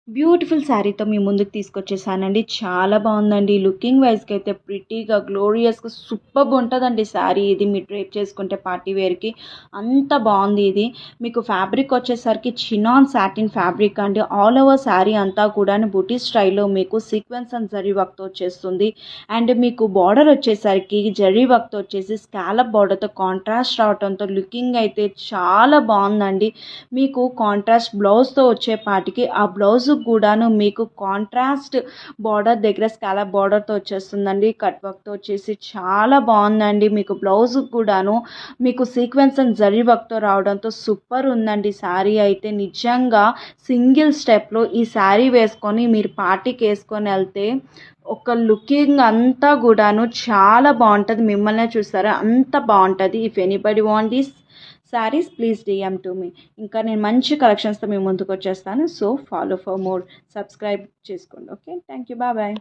Beautiful శారీతో మీ ముందుకు తీసుకొచ్చేసానండి. చాలా బాగుందండి. లుకింగ్ వైజ్‌గా అయితే ప్రిటీగా, గ్లోరియస్‌గా సూపర్బ్ ఉంటదండి శారీ ఇది. మీరు డ్రేప్ చేసుకుంటే పార్టీ వేర్‌కి అంత బాగుంది ఇది. మీకు ఫ్యాబ్రిక్ వచ్చేసరికి చినాన్ సాటిన్ ఫ్యాబ్రిక్ అండి. ఆల్ ఓవర్ శారీ అంతా కూడాను బుటీ స్టైల్‌లో మీకు సీక్వెన్స్ అండ్ జరీ వర్క్‌తో వచ్చేస్తుంది. అండ్ మీకు బార్డర్ వచ్చేసరికి జరీ వర్క్‌తో వచ్చేసి స్కాలప్ బార్డర్‌తో కాంట్రాస్ట్ రావటంతో లుకింగ్ అయితే చాలా బాగుందండి. మీకు కాంట్రాస్ట్ బ్లౌజ్‌తో వచ్చేపాటికి ఆ బ్లౌజ్ కూడాను మీకు కాంట్రాస్ట్ బార్డర్ దగ్గర స్కాలప్ బార్డర్తో వచ్చేస్తుందండి. కట్ వర్క్తో వచ్చేసి చాలా బాగుందండి. మీకు బ్లౌజ్ కూడాను మీకు సీక్వెన్స్ అండ్ జరీ వర్క్తో రావడంతో సూపర్ ఉందండి. శారీ అయితే నిజంగా సింగిల్ స్టెప్లో ఈ శారీ వేసుకొని మీరు పార్టీకి వేసుకొని వెళ్తే ఒక లుకింగ్ అంతా కూడాను చాలా బాగుంటుంది. మిమ్మల్నే చూస్తారా అంత బాగుంటుంది. If anybody want this saris please DM to me. ఇంకా నేను మంచి కలెక్షన్స్తో మీ ముందుకు వచ్చేస్తాను. So follow for more, subscribe చేసుకోండి. Okay, thank you, bye bye.